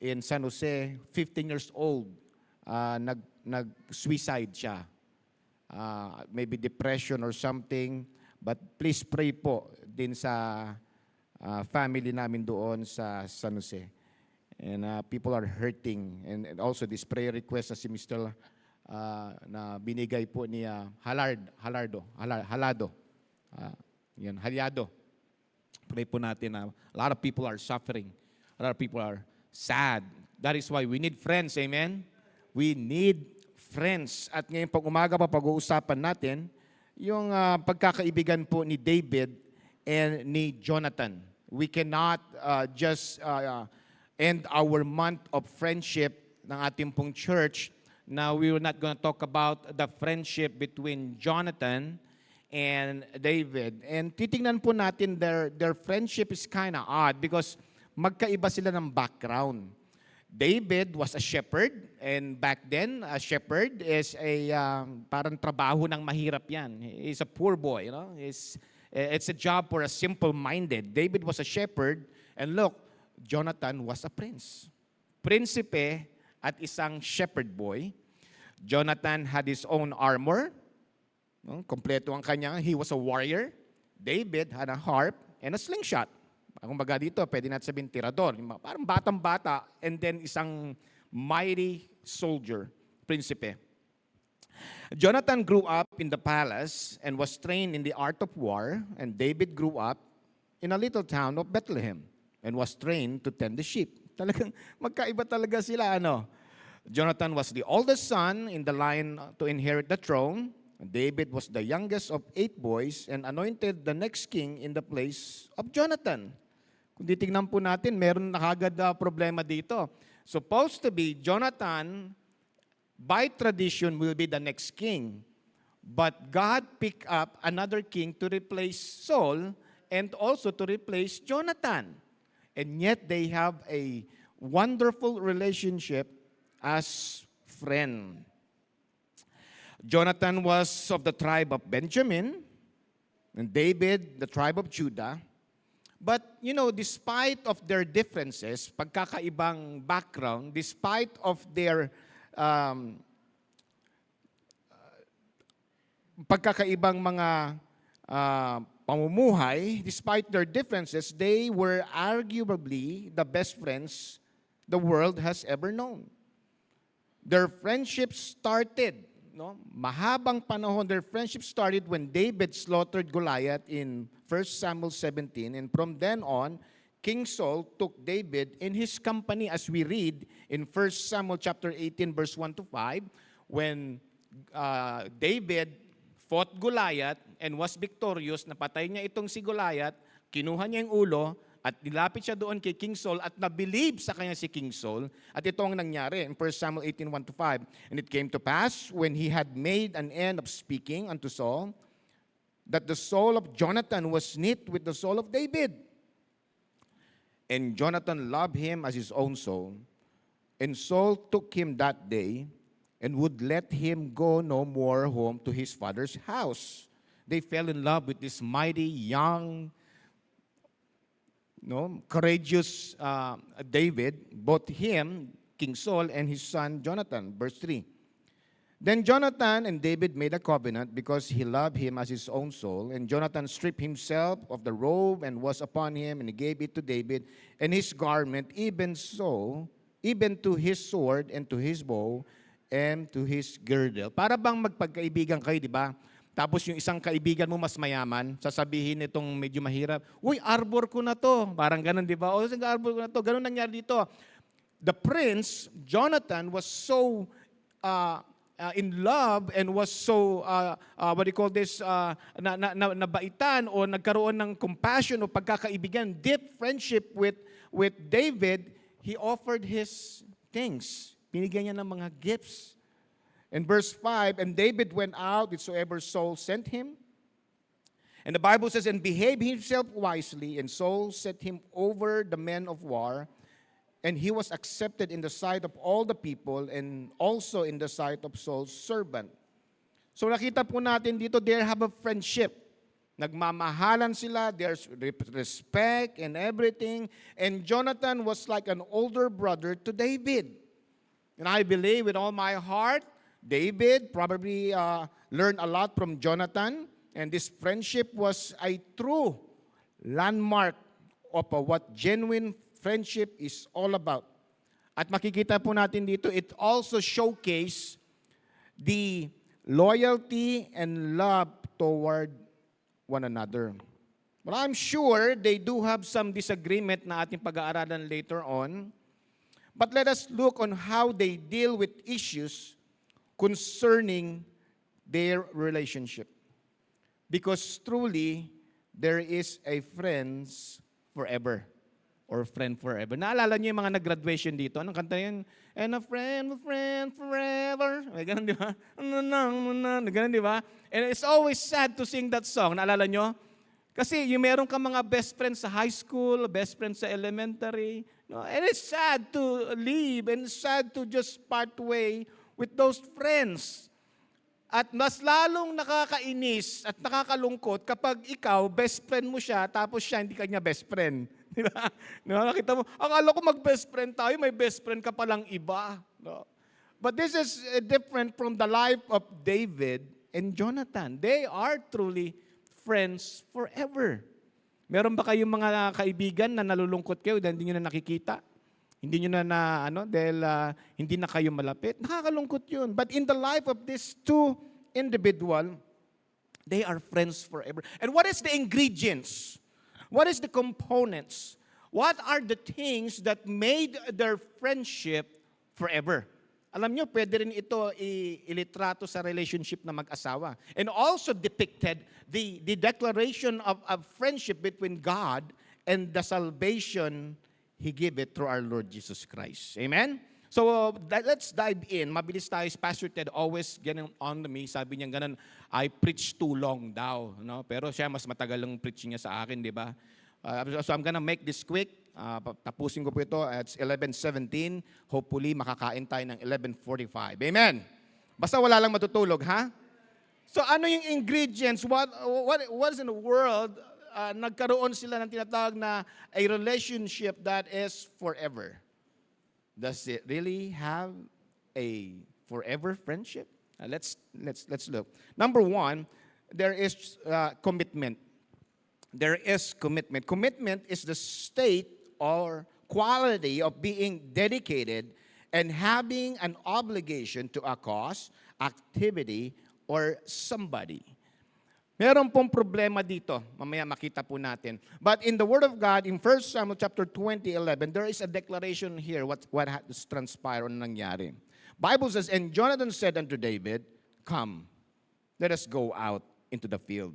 in San Jose, 15 years old, nag-suicide siya. Maybe depression or something. But please pray po din sa family namin doon sa San Jose. And people are hurting. And also this prayer request na si Mr. Na binigay po ni Halado. Halyado. Pray po natin na a lot of people are suffering. A lot of people are sad. That is why we need friends. Amen? We need friends. At ngayon pag umaga pa pag-uusapan natin, yung pagkakaibigan po ni David and ni Jonathan. We cannot just end our month of friendship ng ating pong church. Now, we are not going to talk about the friendship between Jonathan and David. And titingnan po natin, their friendship is kind of odd because magkaiba sila ng background. David was a shepherd, and back then, a shepherd is a parang trabaho ng mahirap yan. He's a poor boy, you know. It's a job for a simple-minded. David was a shepherd, and look, Jonathan was a prince. Prinsipe at isang shepherd boy. Jonathan had his own armor. No? Kompleto ang kanya. He was a warrior. David had a harp and a slingshot. Kung baga dito, pwede natin sabihin tirador. Parang batang-bata and then isang mighty soldier, prinsipe. Jonathan grew up in the palace and was trained in the art of war, and David grew up in a little town of Bethlehem and was trained to tend the sheep. Talagang magkaiba talaga sila, ano? Jonathan was the oldest son in the line to inherit the throne. David was the youngest of 8 boys and anointed the next king in the place of Jonathan. Kung titignan po natin, meron na kagad problema dito. Supposed to be Jonathan, by tradition, will be the next king. But God picked up another king to replace Saul and also to replace Jonathan. And yet they have a wonderful relationship as friend. Jonathan was of the tribe of Benjamin, and David, the tribe of Judah. But, you know, despite of their differences, pagkakaibang background, despite of their pagkakaibang mga pamumuhay, despite their differences, they were arguably the best friends the world has ever known. Their friendship started, no? Mahabang panahon, their friendship started when David slaughtered Goliath in 1 Samuel 17. And from then on, King Saul took David in his company, as we read in 1 Samuel chapter 18, verse 1 to 5, when David fought Goliath and was victorious, napatay niya itong si Goliath, kinuha niya yung ulo, at nilapit siya doon kay King Saul at nabilib sa kanya si King Saul. At ito ang nangyari in 1 Samuel 18, 1 to 5. And it came to pass, when he had made an end of speaking unto Saul, that the soul of Jonathan was knit with the soul of David. And Jonathan loved him as his own soul. And Saul took him that day and would let him go no more home to his father's house. They fell in love with this mighty, young, courageous David, both him, King Saul, and his son Jonathan. Verse 3. Then Jonathan and David made a covenant because he loved him as his own soul. And Jonathan stripped himself of the robe and was upon him, and he gave it to David, and his garment, even so, even to his sword and to his bow and to his girdle. Para bang magpagkaibigan kayo, di ba? Tapos yung isang kaibigan mo mas mayaman, sasabihin nitong medyo mahirap, uy, arbor ko na to. Parang ganun, di ba? O, arbor ko na to. Ganun nangyari dito. The prince, Jonathan, was so in love and was so, nabaitan o nagkaroon ng compassion o pagkakaibigan, deep friendship with David, he offered his things. Binigyan niya ng mga gifts. In verse 5, and David went out whithersoever Saul sent him. And the Bible says, and behaved himself wisely, and Saul set him over the men of war, and he was accepted in the sight of all the people, and also in the sight of Saul's servant. So nakita po natin dito, they have a friendship. Nagmamahalan sila, there's respect and everything. And Jonathan was like an older brother to David. And I believe with all my heart, David probably learned a lot from Jonathan. And this friendship was a true landmark of what genuine friendship is all about. At makikita po natin dito, it also showcased the loyalty and love toward one another. But I'm sure they do have some disagreement na ating pag-aaralan later on. But let us look on how they deal with issues concerning their relationship. Because truly, there is a friends forever. Or friend forever. Naalala niyo yung mga nag-graduation dito? Anong kanta yun? And a friend forever. May ganun, di ba? Ganun, di ba? And it's always sad to sing that song. Naalala niyo? Kasi yung meron ka mga best friends sa high school, best friends sa elementary. No? And it's sad to leave and sad to just part way with those friends. At mas lalong nakakainis at nakakalungkot kapag ikaw, best friend mo siya, tapos siya hindi kanya best friend. Di ba? No, nakita mo, akala ko mag-best friend tayo, may best friend ka palang iba. No? But this is different from the life of David and Jonathan. They are truly friends forever. Meron ba kayong mga kaibigan na nalulungkot kayo dahil hindi nyo na nakikita? Hindi nyo na dahil hindi na kayo malapit? Nakakalungkot yun. But in the life of these two individuals, they are friends forever. And what is the ingredients? What is the components? What are the things that made their friendship forever? Alam nyo, pwede rin ito ilitrato sa relationship na mag-asawa. And also depicted the declaration of friendship between God and the salvation He gave it through our Lord Jesus Christ. Amen? So let's dive in. Mabilis tayo. Pastor Ted always getting on to me. Sabi niya ganun, I preach too long daw. No? Pero siya mas matagal ang preaching niya sa akin, di ba? So I'm gonna make this quick. Tapusin ko po ito. It's 11:17. Hopefully makakain tayo ng 11:45. Amen? Basta wala lang matutulog, ha? So ano yung ingredients? What is in the world? Nagkaroon sila ng tinatawag na a relationship that is forever. Does it really have a forever friendship? Let's look. Number one, there is commitment. There is commitment. Commitment is the state or quality of being dedicated and having an obligation to a cause, activity, or somebody. Meron pong problema dito. Mamaya makita po natin. But in the Word of God, in 1 Samuel chapter 20:11, there is a declaration here what has transpired, ano nangyari. Bible says, and Jonathan said unto David, come, let us go out into the field.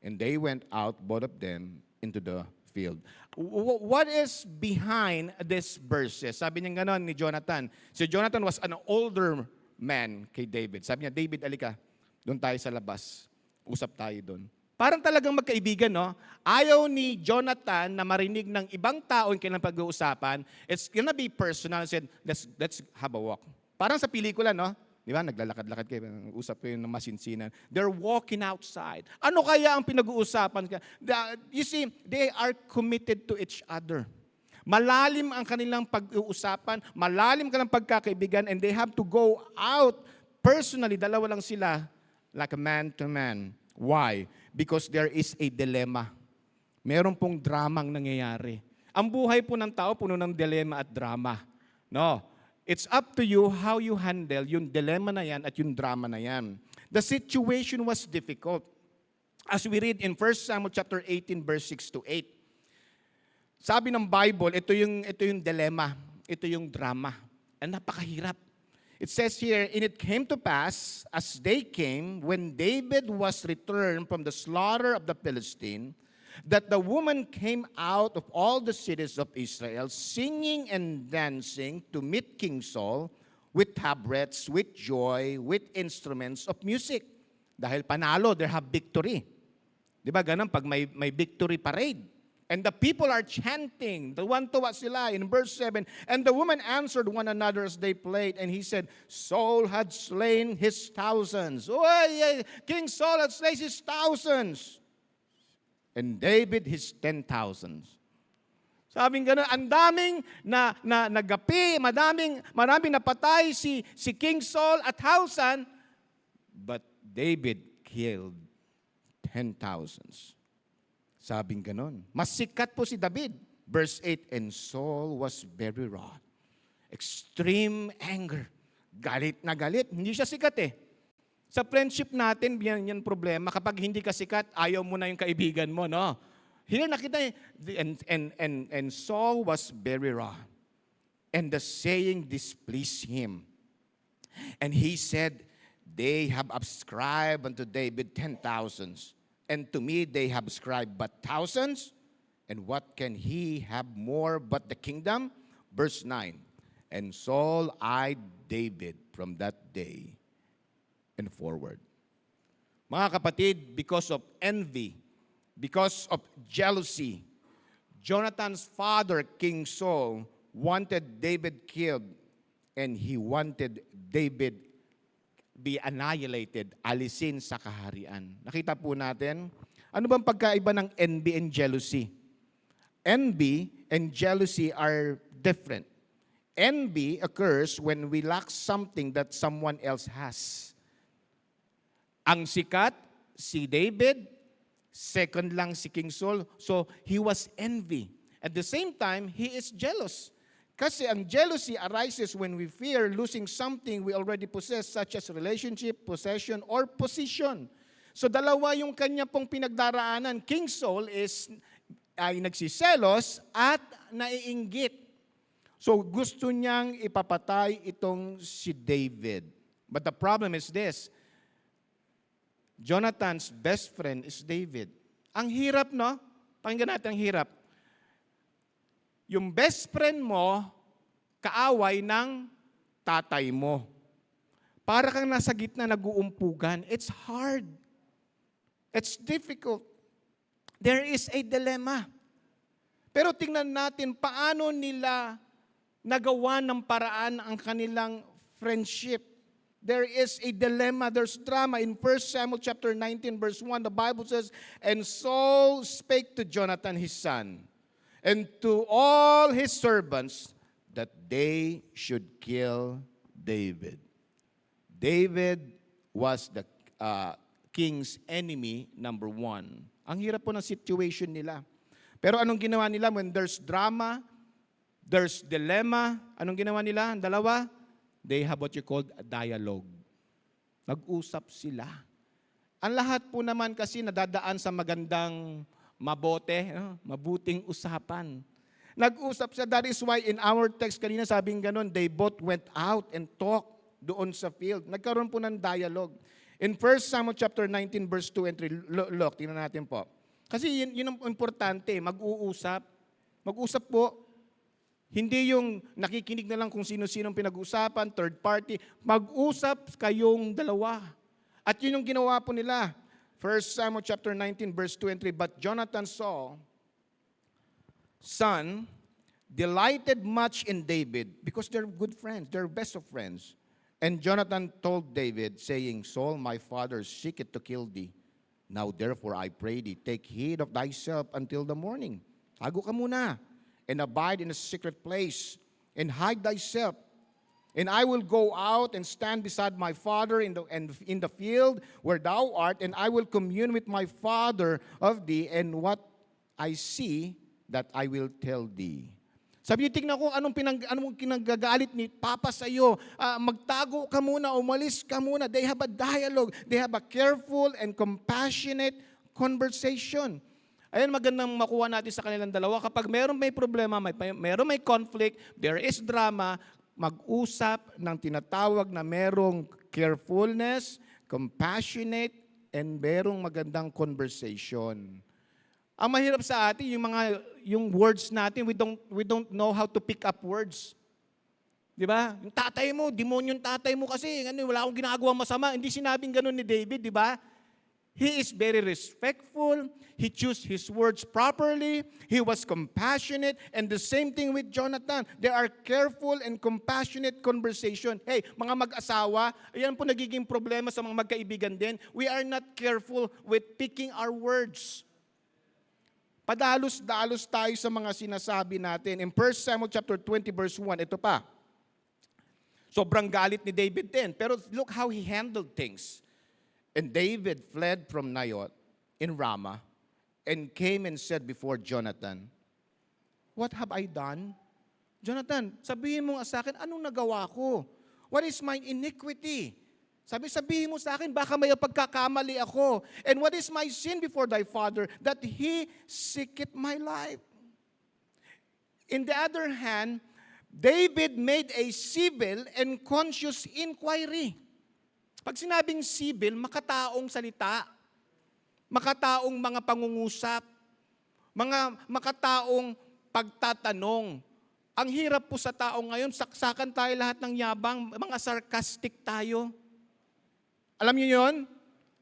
And they went out, both of them, into the field. What is behind this verses? Sabi niya gano'n ni Jonathan. Si Jonathan was an older man kay David. Sabi niya, David, alika, doon tayo sa labas. Usap tayo doon. Parang talagang magkaibigan, no? Ayaw ni Jonathan na marinig ng ibang tao yung kanilang pag-uusapan. It's gonna be personal. He said, let's have a walk. Parang sa pelikula, no? Di ba? Naglalakad-lakad kayo, usap kayo ng masinsinan. They're walking outside. Ano kaya ang pinag-uusapan? You see, they are committed to each other. Malalim ang kanilang pag-uusapan, malalim kanilang pagkakaibigan, and they have to go out personally. Dalawa lang sila, like a man to man. Why? Because there is a dilemma. Meron pong dramang nangyayari. Ang buhay po ng tao puno ng dilemma at drama. No. It's up to you how you handle yung dilemma na yan at yung drama na yan. The situation was difficult. As we read in 1 Samuel chapter 18 verse 6 to 8. Sabi ng Bible, ito yung dilemma, ito yung drama. And napakahirap. It says here, and it came to pass, as they came, when David was returned from the slaughter of the Philistine, that the woman came out of all the cities of Israel, singing and dancing to meet King Saul, with tabrets, with joy, with instruments of music. Dahil panalo, they have victory. Di ba ganun, pag may victory parade. And the people are chanting. Tuwan-tuwa sila in verse 7. And the women answered one another as they played. And he said, Saul had slain his thousands. Oh, yeah, King Saul had slain his thousands. and David his 10,000. Sabing gano'n, ang daming nagapi, maraming napatay si King Saul at 1,000, but David killed 10,000. Sabing gano'n. Mas sikat po si David. Verse 8, and Saul was very wroth. Extreme anger. Galit na galit. Hindi siya sikat eh. Sa friendship natin, yan problema. Kapag hindi ka sikat, ayaw mo na yung kaibigan mo, no? Here nakita and Saul was very wroth. And the saying displeased him. And he said, they have ascribed unto David 10,000, and to me they have ascribed but thousands. And what can he have more but the kingdom? Verse 9. And Saul eyed David from that day and forward. Mga kapatid, because of envy, because of jealousy, Jonathan's father, King Saul, wanted David killed, and he wanted David be annihilated, alisin sa kaharian. Nakita po natin, ano bang pagkaiba ng envy and jealousy? Envy and jealousy are different. Envy occurs when we lack something that someone else has. Ang sikat, si David, second lang si King Saul, so he was envy. At the same time, he is jealous. Kasi ang jealousy arises when we fear losing something we already possess, such as relationship, possession, or position. So dalawa yung kanya pong pinagdaraanan. King Saul ay nagsiselos at naiinggit. So gusto niyang ipapatay itong si David. But the problem is this, Jonathan's best friend is David. Ang hirap, no? Pakinggan natin ang hirap. Yung best friend mo, kaaway ng tatay mo. Para kang nasa gitna nag-uumpugan. It's hard. It's difficult. There is a dilemma. Pero tingnan natin paano nila nagawa ng paraan ang kanilang friendship. There is a dilemma, there's drama. In 1 Samuel chapter 19, verse 1, the Bible says, and Saul spake to Jonathan his son, and to all his servants, that they should kill David. David was the king's enemy, number one. Ang hirap po ng situation nila. Pero anong ginawa nila when there's drama, there's dilemma? Anong ginawa nila? Ang dalawa? They have what you call a dialogue. Nag-usap sila. Ang lahat po naman kasi nadadaan sa magandang mabuting usapan. Nag-usap siya. That is why in our text kanina sabing ganun, they both went out and talked doon sa field. Nagkaroon po ng dialogue. In 1 Samuel chapter 19 verse 2 and 3, look, tingnan natin po. Kasi yun ang importante, mag-uusap. Mag-usap po. Hindi yung nakikinig na lang kung sino-sinong pinag-uusapan, third party. Mag-usap kayong dalawa. At yun yung ginawa po nila. 1 Samuel chapter 19, verse 2 and 3. But Jonathan Saul, son, delighted much in David because they're good friends. They're best of friends. And Jonathan told David, saying, Saul, my father, seeketh to kill thee. Now therefore I pray thee, take heed of thyself until the morning. Tago ka muna. And abide in a secret place, and hide thyself. And I will go out and stand beside my father in the field where thou art, and I will commune with my father of thee, and what I see, that I will tell thee. Sabi niyo, tingnan ko anong kinagagalit ni Papa sa iyo. Magtago ka muna, umalis ka muna. They have a dialogue. They have a careful and compassionate conversation. Ayan, magandang makuha natin sa kanilang dalawa. Kapag may problema, may conflict, there is drama, mag-usap ng tinatawag na merong carefulness, compassionate, and merong magandang conversation. Ang mahirap sa atin, yung words natin, we don't know how to pick up words. Di ba? Yung tatay mo, demonyong tatay mo kasi, wala akong ginagawa masama. Hindi sinabing ganun ni David, di ba? He is very respectful. He chose his words properly. He was compassionate. And the same thing with Jonathan. There are careful and compassionate conversation. Hey, mga mag-asawa, ayan po nagiging problema sa mga magkaibigan din. We are not careful with picking our words. Padalos-dalos tayo sa mga sinasabi natin. In 1 Samuel chapter 20 verse 1, ito pa. Sobrang galit ni David din. Pero look how he handled things. And David fled from Naioth in Ramah and came and said before Jonathan, "What have I done?" Jonathan, sabihin mo nga sa akin, anong nagawa ko? What is my iniquity? Sabihin mo sa akin, baka may pagkakamali ako. And what is my sin before thy father, that he seeketh my life? In the other hand, David made a civil and conscious inquiry. Pag sinabing civil, makataong salita, makataong mga pangungusap, mga makataong pagtatanong. Ang hirap po sa tao ngayon, saksakan tayo lahat ng yabang, mga sarcastic tayo. Alam niyo yun?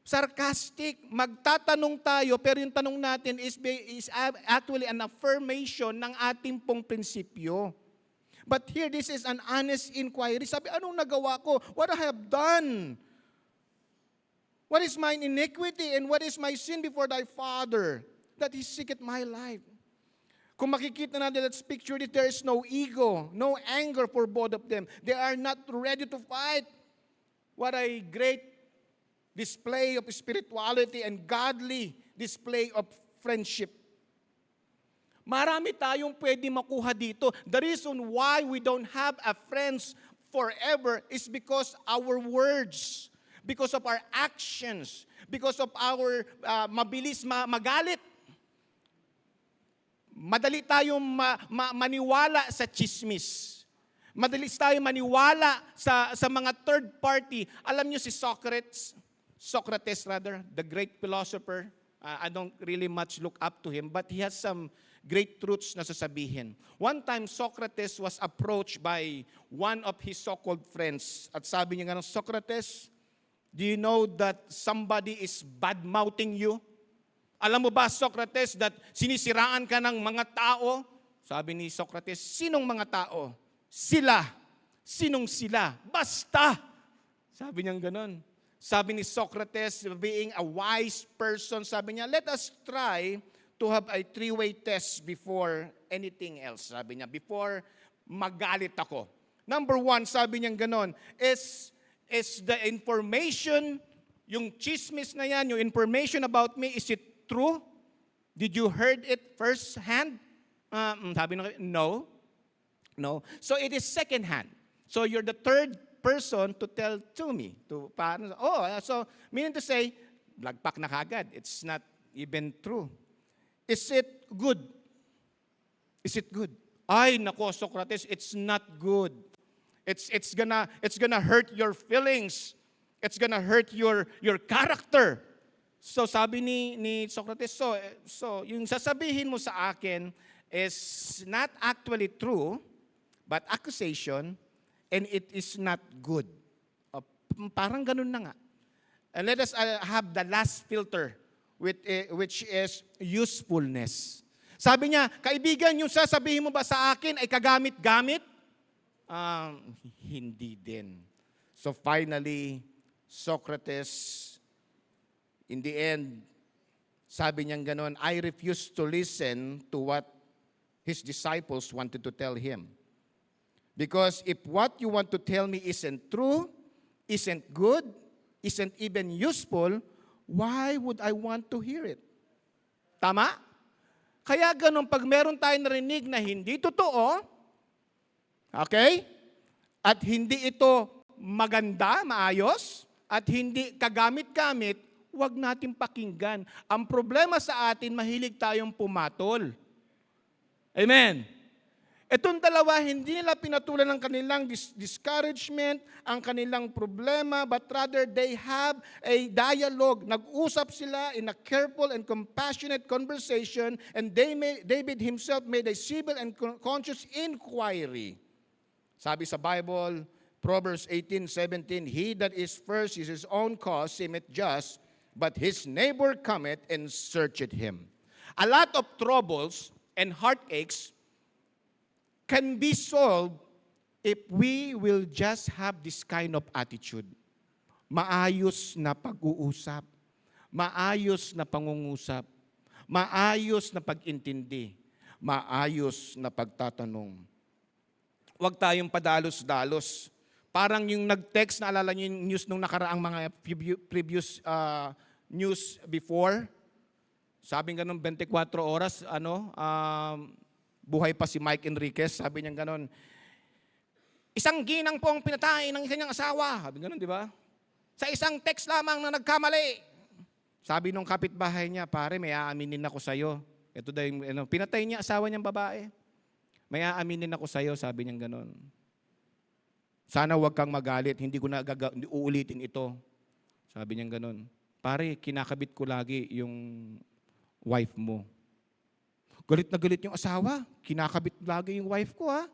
Sarcastic. Magtatanong tayo, pero yung tanong natin is actually an affirmation ng ating pong prinsipyo. But here, this is an honest inquiry. Sabi, anong nagawa ko? What I have done? What is my iniquity and what is my sin before thy father, that he seeketh my life? Kung makikita natin, let's picture it, there is no ego, no anger for both of them. They are not ready to fight. What a great display of spirituality and godly display of friendship. Marami tayong pwede makuha dito. The reason why we don't have a friends forever is because our words, because of our actions, because of our mabilis magalit. Madali tayong maniwala sa chismis. Madali tayong maniwala sa mga third party. Alam niyo si Socrates, the great philosopher. I don't really much look up to him, but he has some great truths na sasabihin. One time, Socrates was approached by one of his so-called friends. At sabi niya nga, Socrates, do you know that somebody is bad-mouthing you? Alam mo ba, Socrates, that sinisiraan ka ng mga tao? Sabi ni Socrates, sinong mga tao? Sila. Sinong sila? Basta. Sabi niya ganon. Sabi ni Socrates, being a wise person, sabi niya, let us try to have a three-way test before anything else. Sabi niya, before magalit ako. Number one, sabi niya ganon, is the information, yung chismis na yan, yung information about me, is it true? Did you heard it first hand? Sabi nila, no. So it is second hand. So you're the third person to tell to me. So meaning to say, lagpak na kagad. It's not even true. Is it good? Is it good? Ay, nako, Socrates, it's not good. It's gonna hurt your feelings. It's gonna hurt your character. So sabi ni Socrates, so yung sasabihin mo sa akin is not actually true, but accusation, and it is not good. Parang ganun na nga. And let us have the last filter, which is usefulness. Sabi niya, kaibigan, yung sasabihin mo ba sa akin ay kagamit-gamit? Hindi din. So finally, Socrates, in the end, sabi niyang ganon, I refuse to listen to what his disciples wanted to tell him. Because if what you want to tell me isn't true, isn't good, isn't even useful, why would I want to hear it? Tama? Kaya ganon, pag meron tayong narinig na hindi totoo, okay? At hindi ito maganda, maayos, at hindi kagamit-gamit, huwag natin pakinggan. Ang problema sa atin, mahilig tayong pumatol. Amen. Itong dalawa, hindi nila pinatulan ng kanilang discouragement, ang kanilang problema, but rather they have a dialogue. Nag-usap sila in a careful and compassionate conversation, and David himself made a civil and conscious inquiry. Sabi sa Bible, Proverbs 18:17, he that is first is his own cause, seemeth just, but his neighbor cometh and searcheth him. A lot of troubles and heartaches can be solved if we will just have this kind of attitude. Maayos na pag-uusap, maayos na pangungusap, Maayos na pag-intindi. Maayos na pagtatanong. Huwag tayong padalos-dalos. Parang yung nag-text, naalala niyo yung news nung nakaraang mga previous news before. Sabi nga nung 24 oras, buhay pa si Mike Enriquez. Sabi niya ganon, isang ginang po ang pinatay ng kanyang asawa. Sabi ganon, di ba? Sa isang text lamang na nagkamali. Sabi nung kapitbahay niya, pare, may aaminin ako sa'yo. Ito daw yung, pinatay niya asawa niyang babae. May aaminin ako sa'yo, sabi niya ganon. Sana huwag kang magalit, hindi ko na uulitin ito. Sabi niya ganon. Pare, kinakabit ko lagi yung wife mo. Galit na galit yung asawa. Kinakabit lagi yung wife ko, ha?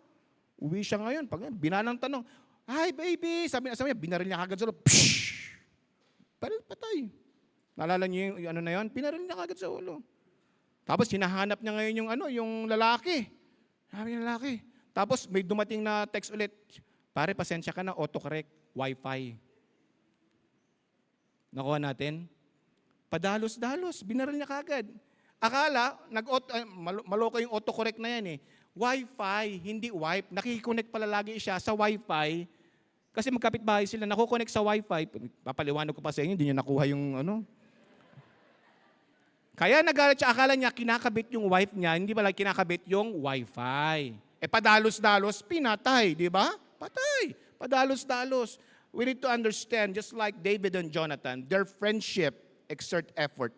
Uwi siya ngayon. Pag binanang tanong, hi baby, sabi niya, binaril niya kagad sa ulo. Pshhh! Patay. Naalala niyo yung na yun? Binaril niya kagad sa ulo. Tapos hinahanap niya ngayon yung lalaki. Sabi ng lalaki. Tapos may dumating na text ulit. Pare, pasensya ka na, autocorrect, Wi-Fi. Nakuha natin? Padalos-dalos, binaril niya kagad. Akala, maloka yung autocorrect na yan eh. Wi-Fi, hindi wipe. Nakikonnect pala lagi siya sa Wi-Fi. Kasi magkapit-bahay sila, nakukonect sa Wi-Fi. Papaliwanag ko pa sa inyo, hindi niya nakuha yung Kaya nagalit siya, akala niya kinakabit yung wife niya, hindi pala kinakabit yung Wi-Fi. Padalos-dalos, pinatay, di ba? Patay. Padalos-dalos. We need to understand, just like David and Jonathan, their friendship exert effort.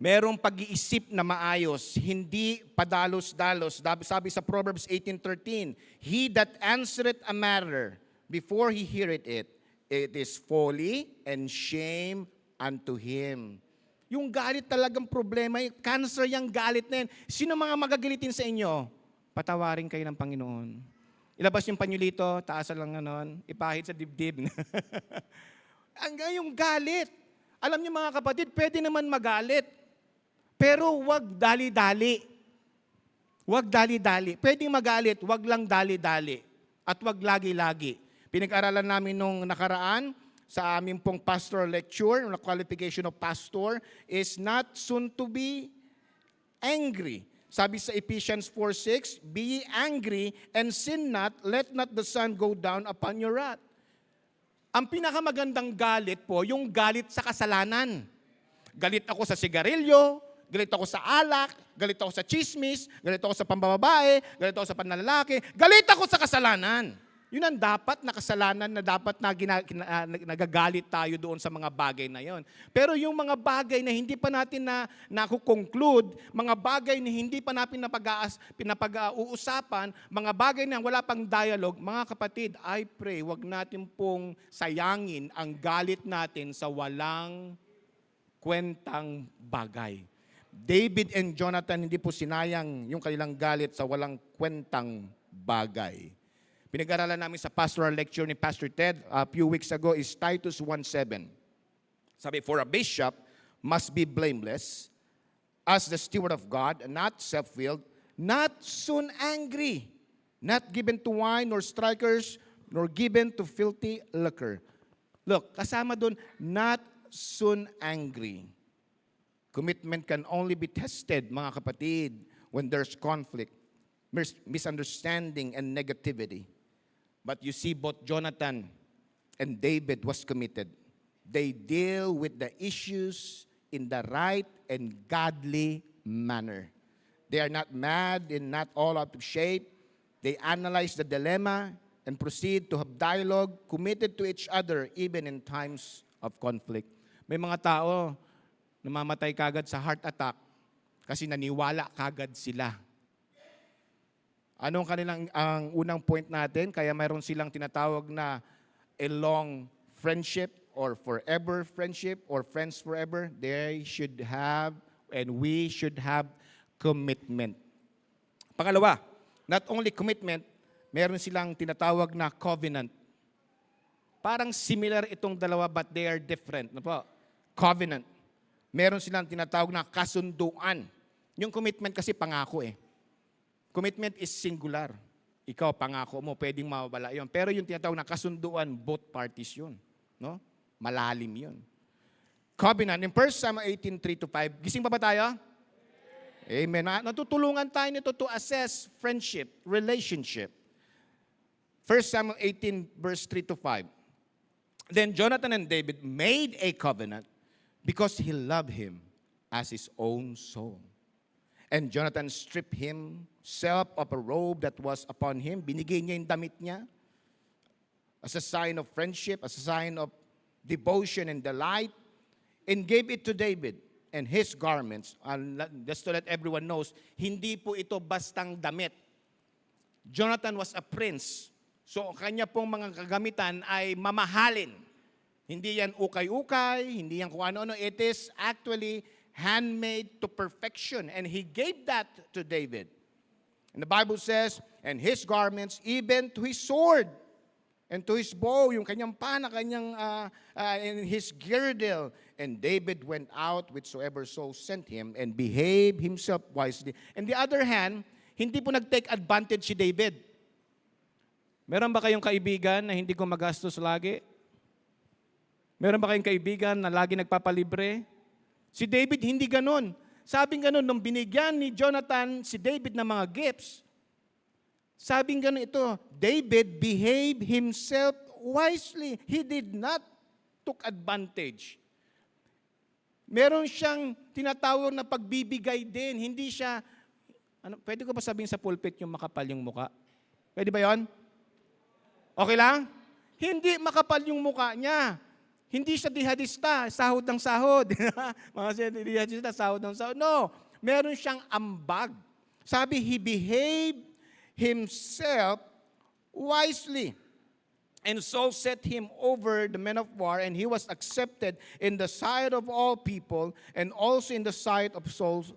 Merong pag-iisip na maayos, hindi padalos-dalos. Sabi sa Proverbs 18:13, he that answereth a matter before he heareth it, it is folly and shame unto him. Yung galit talagang problema, cancer yung galit na yan. Sino mga magagalitin sa inyo? Patawarin kayo ng Panginoon. Ilabas yung panyulito, taasan lang ganon, ipahid sa dibdib. Hanggang yung galit. Alam niyo mga kapatid, pwede naman magalit. Pero wag dali-dali. Wag dali-dali. Pwedeng magalit, wag lang dali-dali. At wag lagi-lagi. Pinag-aralan namin nung nakaraan, sa aming pong pastoral lecture, na qualification of pastor is not soon to be angry. Sabi sa Ephesians 4:6, be ye angry and sin not, let not the sun go down upon your wrath. Ang pinakamagandang galit po, yung galit sa kasalanan. Galit ako sa sigarilyo, galit ako sa alak, galit ako sa chismis, galit ako sa pambababae, galit ako sa panlalaki, galit ako sa kasalanan. Yun ang dapat na kasalanan na dapat na nagagalit tayo doon sa mga bagay na yon. Pero yung mga bagay na hindi pa natin nakukonclude, mga bagay na hindi pa natin pinapag-uusapan, mga bagay na wala pang dialogue, mga kapatid, I pray, wag natin pong sayangin ang galit natin sa walang kwentang bagay. David and Jonathan, hindi po sinayang yung kanilang galit sa walang kwentang bagay. Pinag-aralan namin sa pastoral lecture ni Pastor Ted a few weeks ago is Titus 1:7. Sabi, for a bishop must be blameless as the steward of God, not self-willed, not soon angry, not given to wine nor strikers, nor given to filthy liquor. Look, kasama doon, not soon angry. Commitment can only be tested, mga kapatid, when there's conflict, misunderstanding, and negativity. But you see, both Jonathan and David was committed. They deal with the issues in the right and godly manner. They are not mad and not all out of shape. They analyze the dilemma and proceed to have dialogue, committed to each other even in times of conflict. May mga tao namamatay kagad sa heart attack kasi naniwala kagad sila. Anong ang unang point natin? Kaya mayroon silang tinatawag na a long friendship or forever friendship or friends forever. They should have and we should have commitment. Pangalawa, not only commitment, meron silang tinatawag na covenant. Parang similar itong dalawa but they are different. Ano po? Covenant. Meron silang tinatawag na kasunduan. Yung commitment kasi pangako eh. Commitment is singular. Ikaw, pangako mo, pwedeng mawala yun. Pero yung tinatawag na kasunduan, both parties yun. No? Malalim yun. covenant. In 1 Samuel 18:3-5, gising pa ba tayo? Amen. Natutulungan tayo nito to assess friendship, relationship. 1 Samuel 18, verse 3-5. Then Jonathan and David made a covenant because he loved him as his own soul. And Jonathan stripped himself of a robe that was upon him. Binigay niya yung damit niya as a sign of friendship, as a sign of devotion and delight, and gave it to David and his garments. And just to let everyone knows, hindi po ito bastang damit. Jonathan was a prince. So, kanya pong mga kagamitan ay mamahalin. Hindi yan ukay-ukay, hindi yan kung ano-ano. It is actually handmade to perfection. And he gave that to David. And the Bible says, and his garments, even to his sword, and to his bow, yung kanyang pana, and his girdle. And David went out whithersoever soul sent him, and behaved himself wisely. And the other hand, hindi po nag-take advantage si David. Meron ba kayong kaibigan na hindi gumagastos lagi? Meron ba kayong kaibigan na lagi nagpapalibre? Si David hindi ganon. Sabing ganon, nung binigyan ni Jonathan si David ng mga gifts, sabing ganon ito, David behaved himself wisely. He did not took advantage. Meron siyang tinatawag na pagbibigay din. Hindi siya, pwede ko ba sabihin sa pulpit yung makapal yung muka? Pwede ba yon? Okay lang? Hindi makapal yung muka niya. Hindi siya dihadista, sahod ng sahod. Mga dihadista, sahod ng sahod. No, meron siyang ambag. Sabi, he behaved himself wisely. And so set him over the men of war, and he was accepted in the sight of all people, and also in the sight of Saul's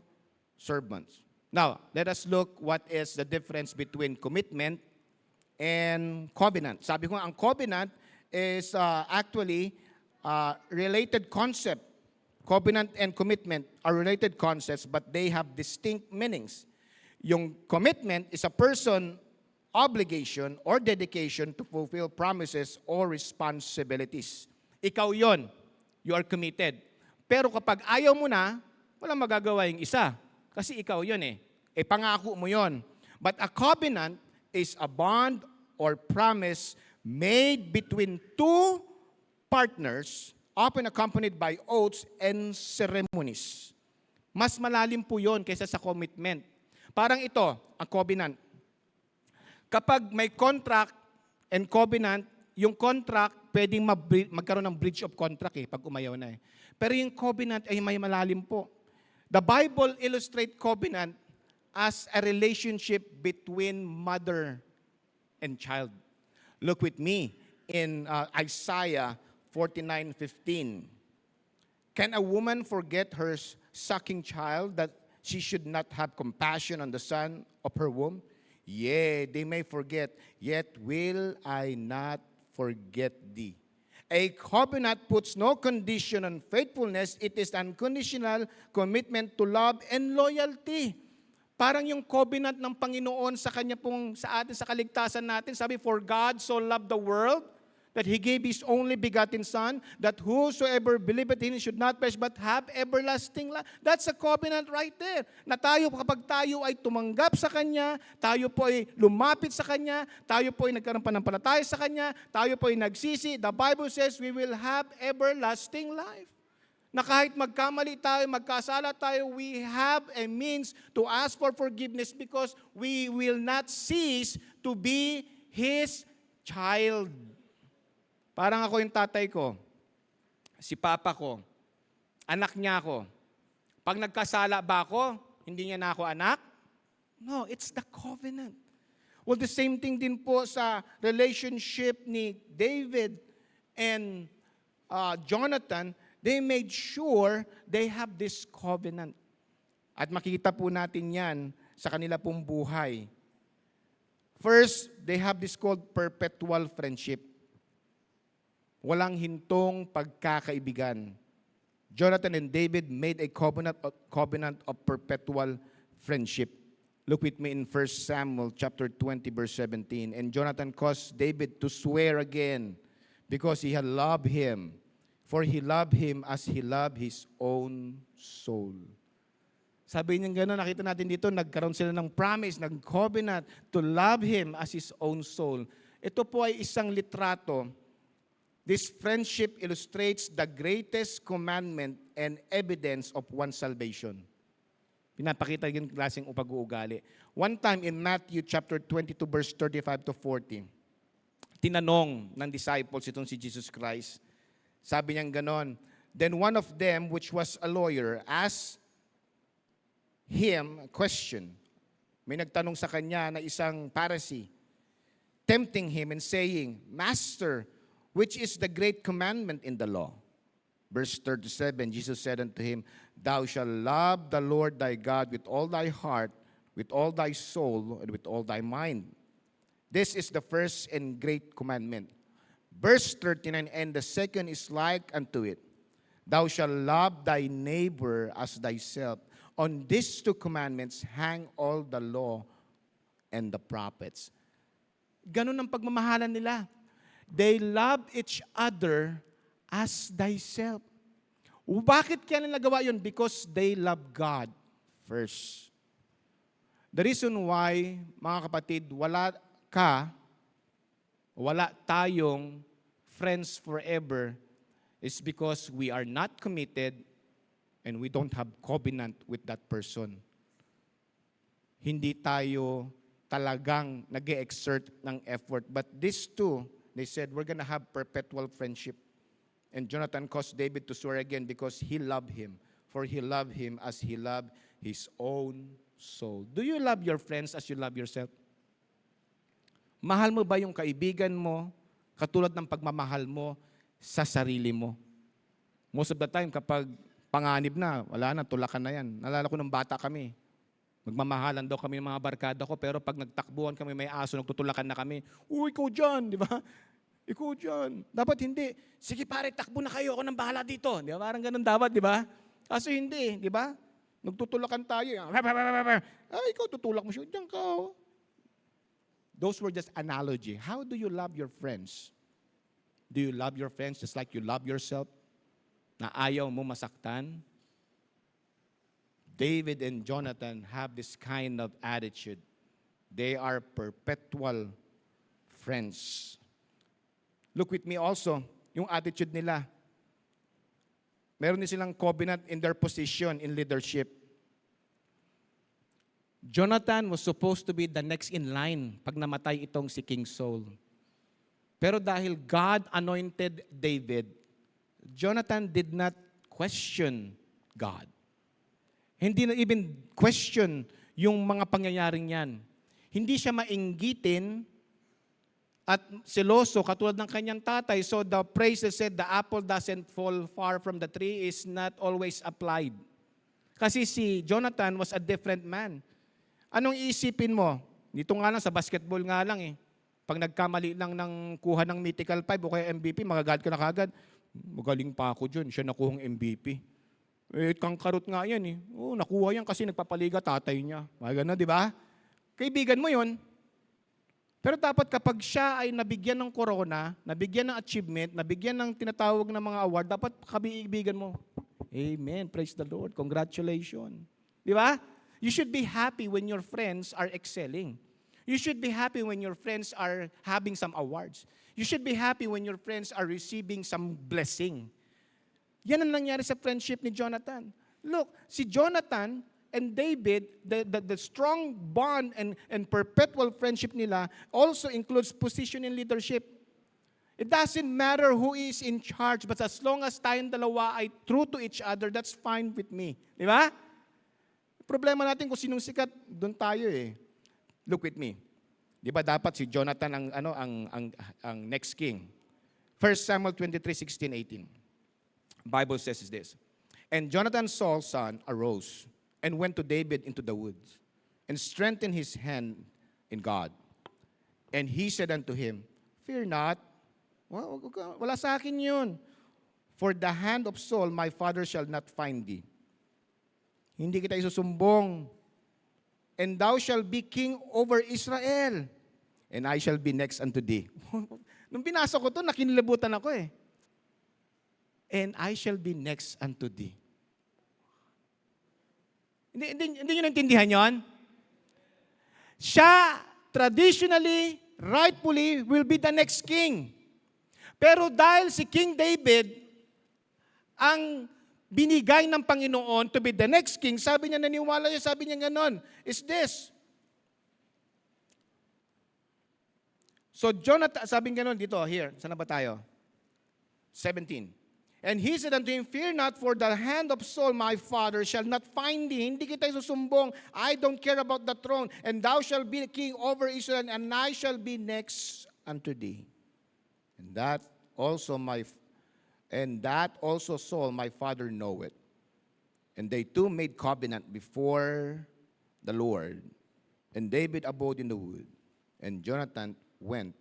servants. Now, let us look what is the difference between commitment and covenant. Sabi ko, ang covenant is actually related concept. Covenant and commitment are related concepts, but they have distinct meanings. Yung commitment is a person obligation or dedication to fulfill promises or responsibilities. Ikaw yon, you are committed. Pero kapag ayaw mo na, walang magagawa yung isa. Kasi ikaw yon eh. Pangako mo yon. But a covenant is a bond or promise made between two partners, often accompanied by oaths and ceremonies. Mas malalim po yon kaysa sa commitment. Parang ito, ang covenant. Kapag may contract and covenant, yung contract pwedeng magkaroon ng breach of contract pag umayaw na Pero yung covenant ay may malalim po. The Bible illustrates covenant as a relationship between mother and child. Look with me in Isaiah 49:15. Can a woman forget her sucking child, that she should not have compassion on the son of her womb? Yea, they may forget, yet will I not forget thee. A covenant puts no condition on faithfulness. It is unconditional commitment to love and loyalty. Parang yung covenant ng Panginoon sa kanya pong sa atin, sa kaligtasan natin. Sabi, for God so loved the world that He gave His only begotten Son, that whosoever believeth in Him should not perish but have everlasting life. That's a covenant right there. Na tayo, kapag tayo ay tumanggap sa Kanya, tayo po ay lumapit sa Kanya, tayo po ay nagkaroon pananampalataya sa Kanya, tayo po ay nagsisi, the Bible says we will have everlasting life. Na kahit magkamali tayo, magkasala tayo, we have a means to ask for forgiveness because we will not cease to be His child. Parang ako yung tatay ko, si papa ko, anak niya ako. Pag nagkasala ba ako, hindi niya na ako anak? No, it's the covenant. Well, the same thing din po sa relationship ni David and Jonathan. They made sure they have this covenant. At makikita po natin yan sa kanila pong buhay. First, they have this called perpetual friendship. Walang hintong pagkakaibigan. Jonathan and David made a covenant of perpetual friendship. Look with me in 1 Samuel chapter 20, verse 17. And Jonathan caused David to swear again because he had loved him. For he loved him as he loved his own soul. Sabi niya gano'n, nakita natin dito, nagkaroon sila ng promise, ng covenant to love him as his own soul. Ito po ay isang litrato. This friendship illustrates the greatest commandment and evidence of one's salvation. Pinapakita yung klaseng pag-uugali. One time in Matthew chapter 22 verse 35 to 40, tinanong ng disciples itong si Jesus Christ. Sabi niya ganon, then one of them, which was a lawyer, asked him a question. May nagtanong sa kanya na isang Pharisee, tempting him and saying, Master, which is the great commandment in the law? Verse 37, Jesus said unto him, Thou shalt love the Lord thy God with all thy heart, with all thy soul, and with all thy mind. This is the first and great commandment. Verse 39, and the second is like unto it. Thou shalt love thy neighbor as thyself. On these two commandments hang all the law and the prophets. Ganun ang pagmamahalan nila. They love each other as thyself. Bakit kaya nila nagawa yun? Because they love God first. The reason why, mga kapatid, wala tayong friends forever is because we are not committed and we don't have covenant with that person. Hindi tayo talagang nag-exert ng effort. But these two, they said, we're gonna have perpetual friendship. And Jonathan caused David to swear again because he loved him. For he loved him as he loved his own soul. Do you love your friends as you love yourself? Mahal mo ba yung kaibigan mo katulad ng pagmamahal mo sa sarili mo? Most of the time, kapag panganib na, wala na, tulakan na yan. Nalala ko nung bata kami. Magmamahalan daw kami ng mga barkada ko, pero pag nagtakbuhan kami, may aso, nagtutulakan na kami. Ikaw dyan, di ba? Ikaw dyan. Dapat hindi. Sige pare, takbo na kayo, ako nang bahala dito. Di ba? Parang ganun dapat, di ba? Kaso hindi, di ba? Nagtutulakan tayo. Ay, ikaw tutulak mo siya. Diyan ka. Those were just analogy. How do you love your friends? Do you love your friends just like you love yourself? Na ayaw mo masaktan? David and Jonathan have this kind of attitude. They are perpetual friends. Look with me also, yung attitude nila. Meron din silang covenant in their position in leadership. Jonathan was supposed to be the next in line pag namatay itong si King Saul. Pero dahil God anointed David, Jonathan did not question God. Hindi na even question yung mga pangyayaring yan. Hindi siya mainggitin at seloso katulad ng kanyang tatay. So the phrase that said, the apple doesn't fall far from the tree is not always applied. Kasi si Jonathan was a different man. Anong iisipin mo? Dito nga lang, sa basketball nga lang eh. Pag nagkamali lang ng kuha ng mythical 5 o kaya MVP, magagad ka na kagad. Magaling pa ako dyan, siya nakuhang MVP. Eh, kangkarot nga yan eh. Oh, nakuha yan kasi nagpapaliga tatay niya. Mga gano'n, di ba? Kaibigan mo yon. Pero dapat kapag siya ay nabigyan ng corona, nabigyan ng achievement, nabigyan ng tinatawag na mga award, dapat kaibigan mo. Amen. Praise the Lord. Congratulations. Di ba? You should be happy when your friends are excelling. You should be happy when your friends are having some awards. You should be happy when your friends are receiving some blessing. Yan ang nangyari sa friendship ni Jonathan. Look, si Jonathan and David, the strong bond and perpetual friendship nila also includes position in leadership. It doesn't matter who is in charge, but as long as tayong dalawa ay true to each other, that's fine with me. Di ba? Problema natin kung sinong sikat, doon tayo eh. Look with me. Di ba dapat si Jonathan ang next king? 1 Samuel 23:16-18. Bible says this. And Jonathan Saul's son arose and went to David into the woods and strengthened his hand in God. And he said unto him, Fear not. Wala sa akin yun. For the hand of Saul my father shall not find thee. Hindi kita isusumbong. And thou shalt be king over Israel. And I shall be next unto thee. Nung binasa ko to, nakinlibutan ako eh. and I shall be next unto thee. Hindi nyo naintindihan yon? Siya, traditionally, rightfully, will be the next king. Pero dahil si King David, ang binigay ng Panginoon to be the next king, sabi niya, naniwala niya, sabi niya ganon, is this. So Jonathan, sabi niya ganon dito, here, saan na ba tayo? 17. And he said unto him, fear not, for the hand of Saul my father shall not find thee. Hindi kita susumbong. I don't care about the throne. And thou shalt be king over Israel, and I shall be next unto thee. And that also Saul my father knoweth. And they two made covenant before the Lord. And David abode in the wood. And Jonathan went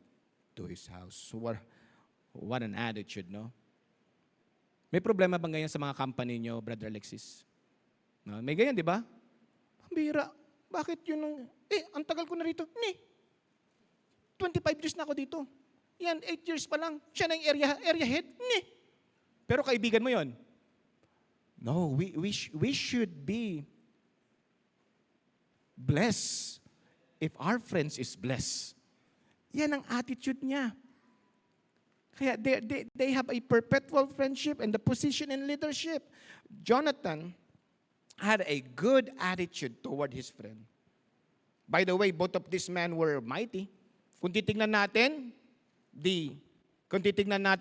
to his house. So what an attitude, no? May problema bang ganyan sa mga company nyo, Brother Alexis? No? May ganyan, di ba? Pambira. Bakit yun? Ang tagal ko na rito. 25 years na ako dito. Yan, 8 years pa lang. Siya na yung area head. Pero kaibigan mo yon. No, we should be blessed if our friends is blessed. Yan ang attitude niya. Kaya they have a perpetual friendship and the position in leadership. Jonathan had a good attitude toward his friend. By the way, both of these men were mighty. Kung titignan natin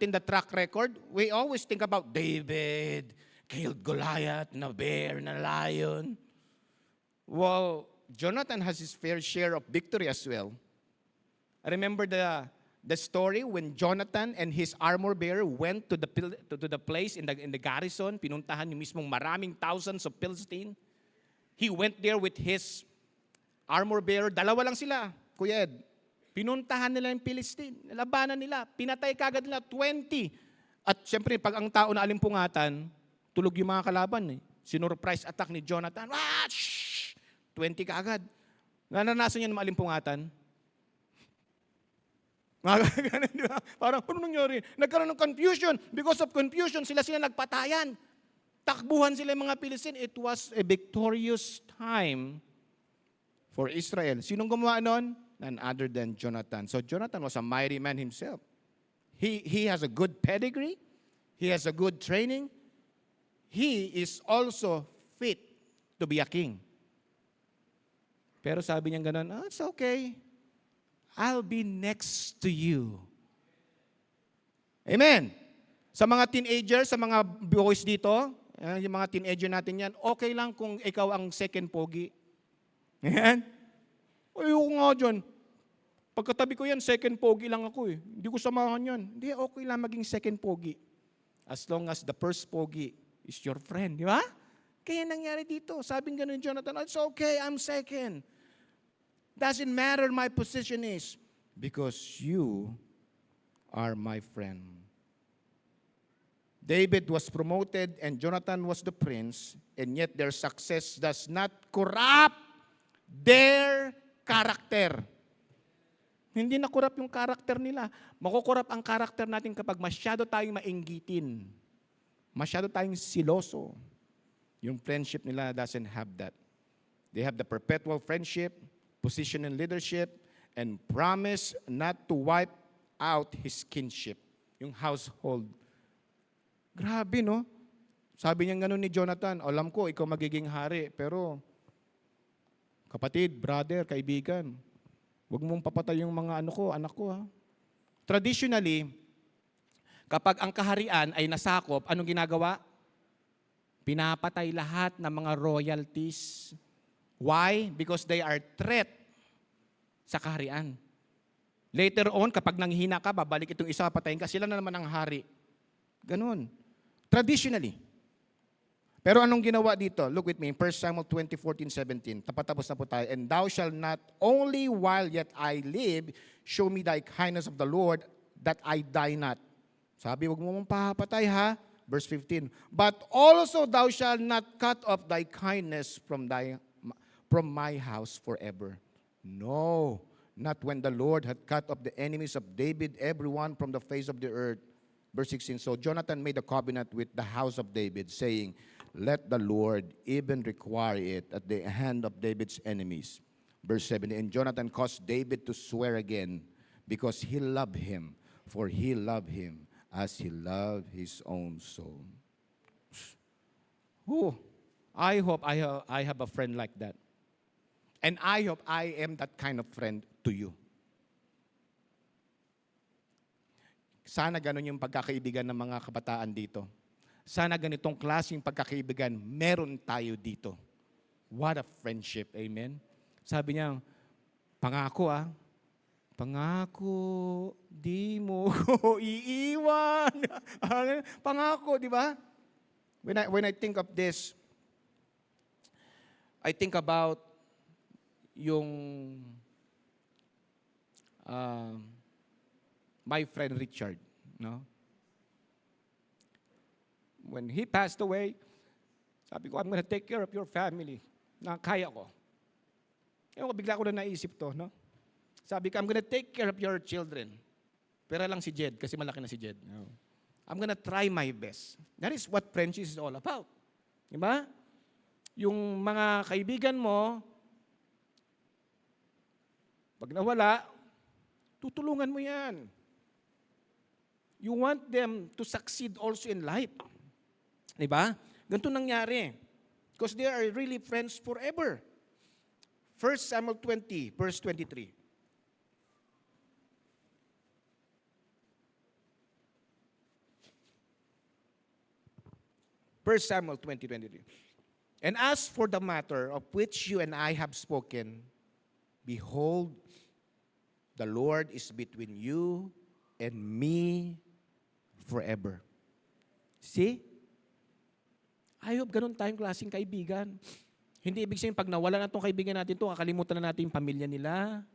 the track record, we always think about David, killed Goliath, na bear, na lion. Well, Jonathan has his fair share of victory as well. I remember the story when Jonathan and his armor bearer went to the place in the garrison, pinuntahan yung mismong maraming thousands of Philistine. He went there with his armor bearer. Dalawa lang sila, Kuya Ed. Pinuntahan nila yung Philistine. Labanan nila. Pinatay kagad nila 20. At siyempre, pag ang tao na alimpungatan, tulog yung mga kalaban. Sinurprise attack ni Jonathan. 20 kaagad. Nananasan niya ng alimpungatan. Parang, ano nangyari? Nagkaroon ng confusion. Because of confusion, sila nagpatayan. Takbuhan sila yung mga Philistine. It was a victorious time for Israel. Sinong gumawa nun? None other than Jonathan. So Jonathan was a mighty man himself. He has a good pedigree. He has a good training. He is also fit to be a king. Pero sabi niya gano'n, it's okay. I'll be next to you. Amen. Sa mga teenagers, sa mga boys dito, yung mga teenager natin yan, okay lang kung ikaw ang second pogi. Ayan. Ayoko nga dyan. Pagkatabi ko yan, second pogi lang ako eh. Hindi ko samahan yan. Hindi, okay lang maging second pogi. As long as the first pogi is your friend. Di ba? Kaya nangyari dito. Sabing ganun Jonathan, it's okay, I'm second. Doesn't matter my position is because you are my friend. David was promoted and Jonathan was the prince, and yet their success does not corrupt their character. Hindi na corrupt yung character nila. Makukorrupt ang character natin kapag masyado tayong mainggitin. Masyado tayong siloso. Yung friendship nila doesn't have that. They have the perpetual friendship, position in leadership, and promise not to wipe out his kinship, yung household. Grabe, no? Sabi niya gano'n ni Jonathan, alam ko, ikaw magiging hari, pero kapatid, brother, kaibigan, huwag mong papatay yung mga anak ko, ha? Traditionally, kapag ang kaharian ay nasakop, anong ginagawa? Pinapatay lahat ng mga royalties. Why? Because they are threat sa kaharian. Later on, kapag nanghina ka, babalik itong isa, patayin ka, sila na naman ang hari. Ganun. Traditionally. Pero anong ginawa dito? Look with me, 1 Samuel 20:14-17. Tapos na po tayo. And thou shalt not only while yet I live, show me thy kindness of the Lord, that I die not. Sabi, huwag mo mong papatay ha. Verse 15. But also thou shalt not cut off thy kindness from my house forever. No, not when the Lord had cut off the enemies of David, everyone from the face of the earth. Verse 16, so Jonathan made a covenant with the house of David, saying, let the Lord even require it at the hand of David's enemies. Verse 17, and Jonathan caused David to swear again, because he loved him, for he loved him as he loved his own soul. Oh, I hope I have a friend like that. And I hope I am that kind of friend to you. Sana ganun yung pagkakaibigan ng mga kabataan dito. Sana ganitong klaseng pagkakaibigan meron tayo dito. What a friendship, amen? Sabi niya, pangako pangako, di mo ko iiwan. Pangako, di ba? When I think of this, I think about yung my friend Richard, no? When he passed away, sabi ko, I'm gonna take care of your family. Kaya ko. Bigla ko na naisip to, no? Sabi ko, I'm gonna take care of your children. Pero lang si Jed, kasi malaki na si Jed. No? I'm gonna try my best. That is what friendship is all about. Diba? Yung mga kaibigan mo, pag nawala, tutulungan mo yan. You want them to succeed also in life. Diba? Ganito nangyari. Because they are really friends forever. 1 Samuel 20, verse 23. First Samuel 20:23. And as for the matter of which you and I have spoken, behold, the Lord is between you and me forever. See? I hope ganun tayong klaseng kaibigan. Hindi ibig sabihin, pag nawala na itong kaibigan natin ito, kakalimutan na natin yung pamilya nila,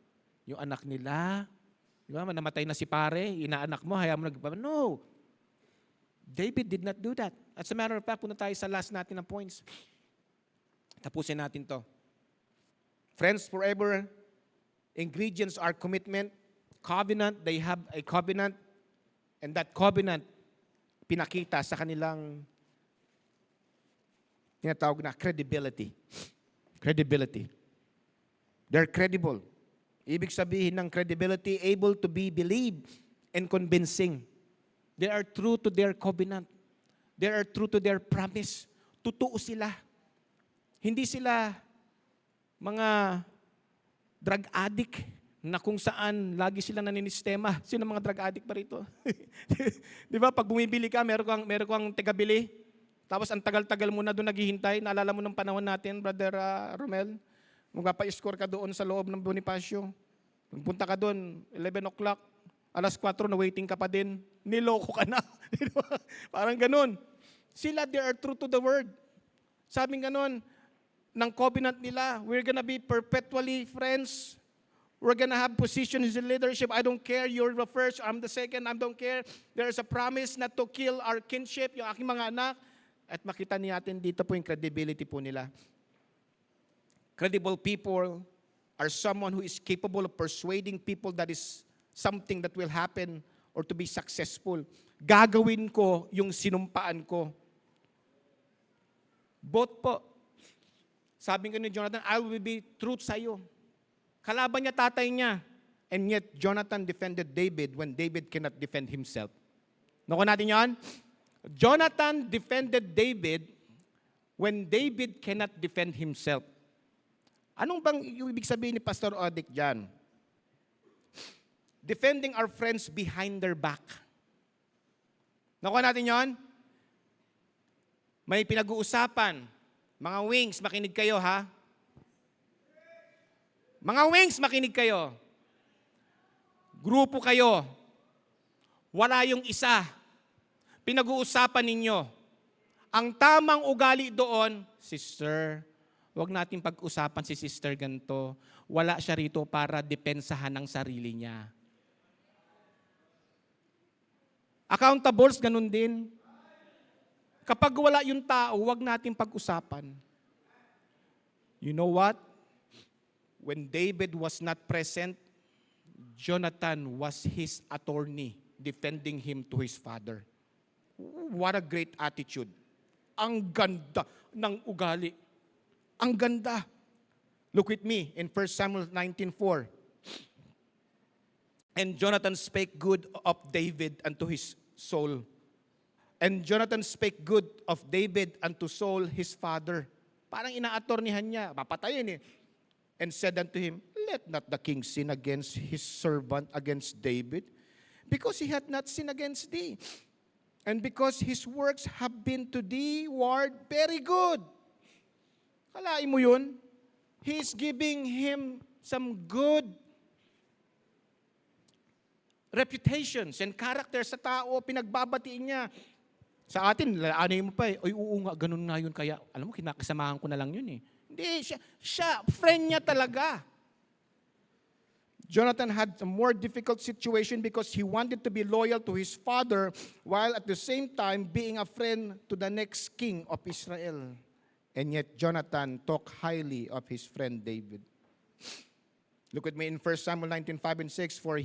yung anak nila. Di ba? Namatay na si pare, inaanak mo, hayaan mo nagpapalala. No! David did not do that. As a matter of fact, punta tayo sa last natin na points. Tapusin natin to. Friends forever, ingredients are commitment, covenant, they have a covenant, and that covenant, pinakita sa kanilang tinatawag na credibility. Credibility. They're credible. Ibig sabihin ng credibility, able to be believed and convincing. They are true to their covenant. They are true to their promise. Totoo sila. Hindi sila mga drug addict na kung saan lagi sila naninistema. Sino mga drug addict pa rito? Di ba? Pag bumibili ka, meron kang tagabili. Tapos ang tagal-tagal mo na doon naghihintay. Naalala mo ng panahon natin, Brother Romel? Magpapa-score ka doon sa loob ng Bonifacio. Pagpunta ka doon, 11 o'clock, alas 4 na waiting ka pa din. Niloko ka na. Parang ganun. Sila, they are true to the word. Sabi ganun, ng covenant nila, we're gonna be perpetually friends. We're gonna have positions in leadership. I don't care, you're the first, I'm the second, I don't care. There's a promise not to kill our kinship, yung aking mga anak. At makita natin dito po yung credibility po nila. Credible people are someone who is capable of persuading people that is something that will happen or to be successful. Gagawin ko yung sinumpaan ko. Both po. Sabi ko ni Jonathan, I will be true sa'yo. Kalaban niya tatay niya. And yet, Jonathan defended David when David cannot defend himself. Nakuha natin yan? Jonathan defended David when David cannot defend himself. Anong bang ibig sabihin ni Pastor Odic dyan? Defending our friends behind their back. Nakuha natin yon? May pinag-uusapan. Mga wings, makinig kayo ha? Mga wings, makinig kayo. Grupo kayo. Wala yung isa. Pinag-uusapan ninyo. Ang tamang ugali doon, sister, huwag natin pag-usapan si sister ganito. Wala siya rito para depensahan ng sarili niya. Accountables, ganun din. Kapag wala yung tao, huwag natin pag-usapan. You know what? When David was not present, Jonathan was his attorney defending him to his father. What a great attitude. Ang ganda ng ugali. Ang ganda. Look with me in 1 Samuel 19:4. And Jonathan spake good of David unto his soul. And Jonathan spake good of David unto Saul his father. Parang inaatornihan niya, papatayin eh. And said unto him, let not the king sin against his servant, against David, because he had not sinned against thee. And because his works have been to thee ward very good. Kalain mo yun? He is giving him some good reputations and character sa tao, pinagbabatiin niya. Sa atin, laanin mo pa eh, oy, oo nga, ganun nga yun, kaya, alam mo, kinakasamahan ko na lang yun eh. Hindi, siya, friend niya talaga. Jonathan had a more difficult situation because he wanted to be loyal to his father while at the same time being a friend to the next king of Israel. And yet Jonathan talked highly of his friend David. Look at me in 1 Samuel 19:5 and 6. For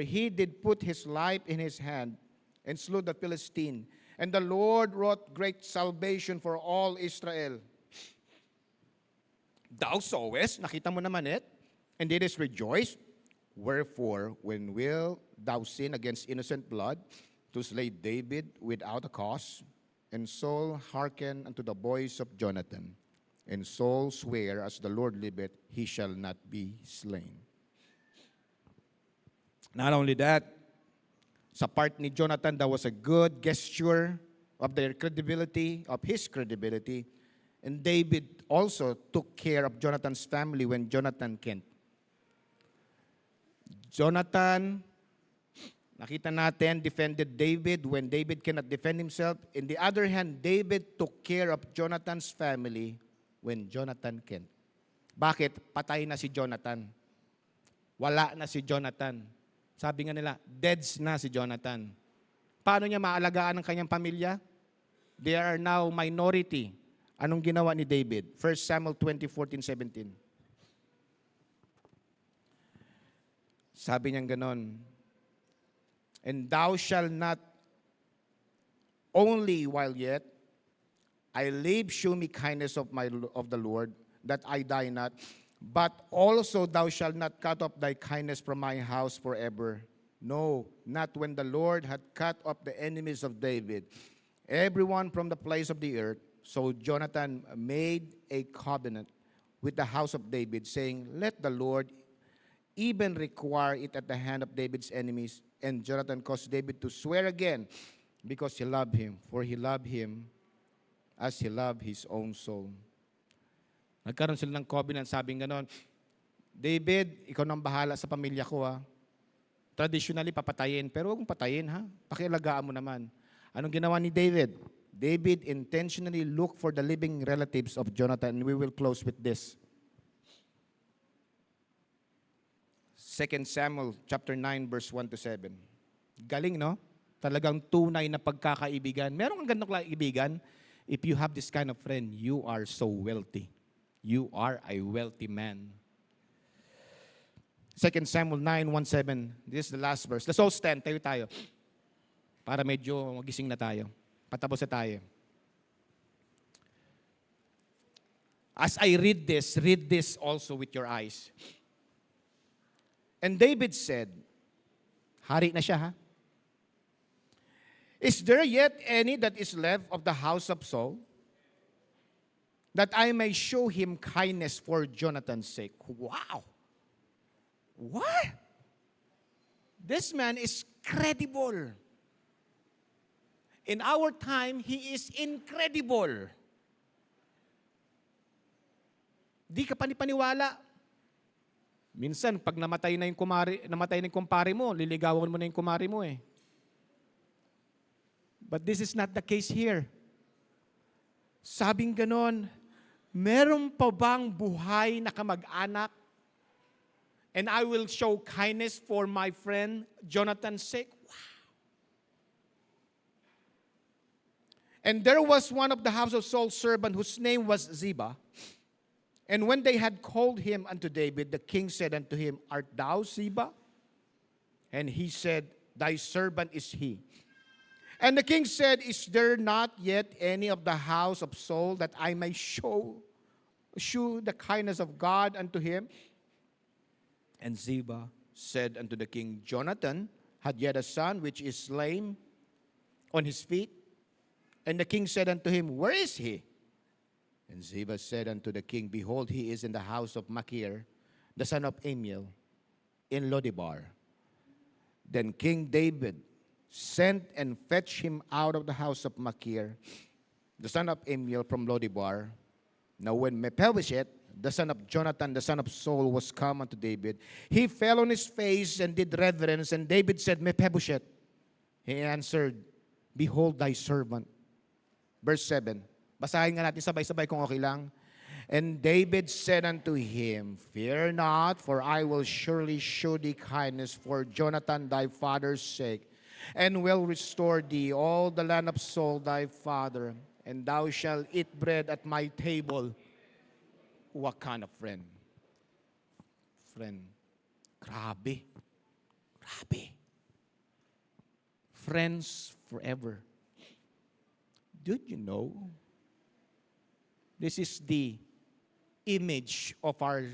he did put his life in his hand and slew the Philistine. And the Lord wrought great salvation for all Israel. Thou sawest, nakita mo naman and didst rejoice. Wherefore, when will thou sin against innocent blood to slay David without a cause? And Saul hearkened unto the voice of Jonathan. And Saul sware, as the Lord liveth, he shall not be slain. Not only that, sa part ni Jonathan, that was a good gesture of their credibility, of his credibility. And David also took care of Jonathan's family when Jonathan can't. Jonathan, nakita natin, defended David when David cannot defend himself. In the other hand, David took care of Jonathan's family when Jonathan can't. Bakit? Patay na si Jonathan. Wala na si Jonathan. Sabi nga nila, deads na si Jonathan. Paano niya maalagaan ang kanyang pamilya? They are now minority. Anong ginawa ni David? 1 Samuel 20:14-17. Sabi niya ganon, and thou shalt not only while yet I live shew me kindness of the Lord, that I die not, but also thou shalt not cut off thy kindness from my house forever. No, not when the Lord had cut off the enemies of David, everyone from the place of the earth. So Jonathan made a covenant with the house of David, saying, let the Lord even require it at the hand of David's enemies. And Jonathan caused David to swear again, because he loved him, for he loved him as he loved his own soul. Nagkaroon sila ng covenant, sabing ganon, David, ikaw nang bahala sa pamilya ko ha. Traditionally, papatayin, pero huwag mong patayin ha. Pakialagaan mo naman. Anong ginawa ni David? David intentionally looked for the living relatives of Jonathan, and we will close with this. 2 Samuel chapter 9, verse 1-7. Galing, no? Talagang tunay na pagkakaibigan. Meron kang ganitong kaibigan, if you have this kind of friend, you are so wealthy. You are a wealthy man. 2 Samuel 9:1-7. This is the last verse. Let's all stand. Tayo tayo. Para medyo magising na tayo. Patapos na tayo. As I read this also with your eyes. And David said, hari na siya ha? Is there yet any that is left of the house of Saul, that I may show him kindness for Jonathan's sake? Wow! What? This man is credible. In our time, he is incredible. Di ka panipaniwala. Minsan, pag namatay na yung kumpare mo, liligawan mo na yung kumare mo eh. But this is not the case here. Sabing ganon, meron pa bang buhay na kamag-anak? And I will show kindness for my friend Jonathan's sake. Wow. And there was one of the house of Saul's servant whose name was Ziba. And when they had called him unto David, the king said unto him, art thou Ziba? And he said, thy servant is he. And the king said, Is there not yet any of the house of Saul that I may shew the kindness of God unto him? And Ziba said unto the king, Jonathan had yet a son which is lame on his feet. And the king said unto him, Where is he? And Ziba said unto the king, Behold, he is in the house of Machir, the son of Amiel, in Lodebar. Then King David sent and fetched him out of the house of Machir, the son of Amiel, from Lodebar. Now when Mephibosheth, the son of Jonathan, the son of Saul, was come unto David, he fell on his face and did reverence. And David said, Mephibosheth. He answered, Behold thy servant. Verse 7. Basahin nga natin sabay-sabay kung okay lang. And David said unto him, Fear not, for I will surely show thee kindness for Jonathan thy father's sake, and will restore thee all the land of Saul thy father, and thou shalt eat bread at my table. What kind of friend? Friend. Grabe. Grabe. Friends forever. Did you know? This is the image of our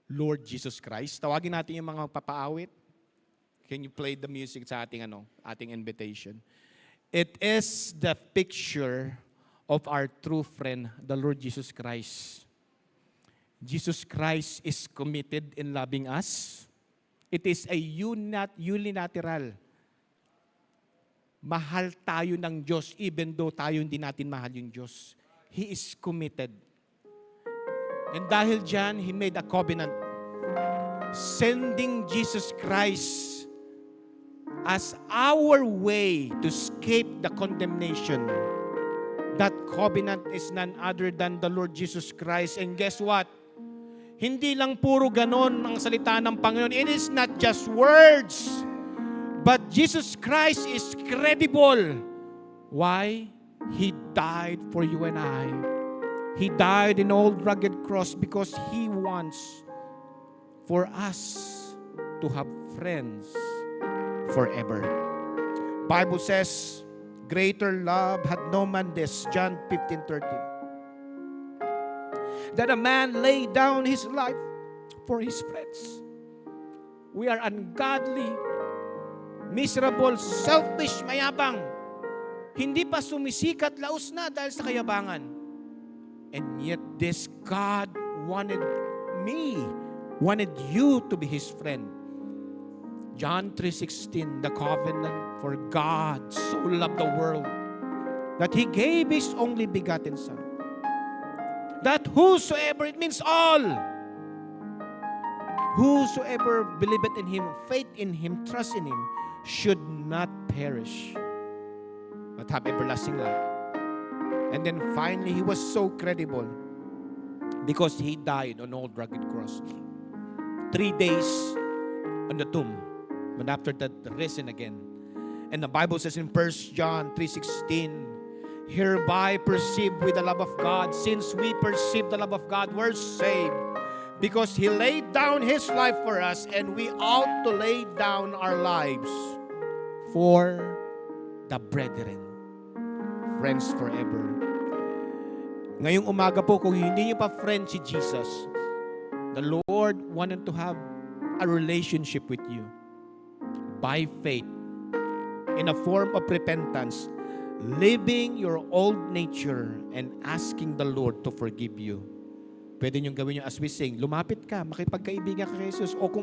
Lord Jesus Christ. Tawagin natin yung mga papaawit. Can you play the music sa ating invitation? It is the picture of our true friend, the Lord Jesus Christ. Jesus Christ is committed in loving us. It is a unilateral. Mahal tayo ng Diyos even though tayo hindi natin mahal yung Diyos. He is committed. And dahil dyan, He made a covenant. Sending Jesus Christ as our way to escape the condemnation. That covenant is none other than the Lord Jesus Christ. And guess what? Hindi lang puro ganon ang salita ng Panginoon. It is not just words. But Jesus Christ is credible. Why? He died for you and I. He died in old rugged cross because He wants for us to have friends forever. Bible says, greater love had no man this, John 15:13. That a man lay down his life for his friends. We are ungodly, miserable, selfish, mayabang. Hindi pa sumisikat, laos na dahil sa kayabangan. And yet this God wanted you to be His friend. John 3:16, the covenant, for God so loved the world that He gave His only begotten Son. That whosoever, it means all, whosoever believeth in Him, faith in Him, trust in Him, should not perish, but have everlasting life. And then finally, He was so credible because He died on old rugged cross. 3 days on the tomb, but after that, risen again. And the Bible says in 1 John 3:16, hereby perceive with the love of God. Since we perceive the love of God, we're saved. Because He laid down His life for us, and we ought to lay down our lives for the brethren. Friends forever. Ngayong umaga po, kung hindi niyo pa friend si Jesus, the Lord wanted to have a relationship with you by faith in a form of repentance, living your old nature and asking the Lord to forgive you. Pwede niyong gawin yung as we sing, lumapit ka, makipagkaibigan ka kay Jesus. O kung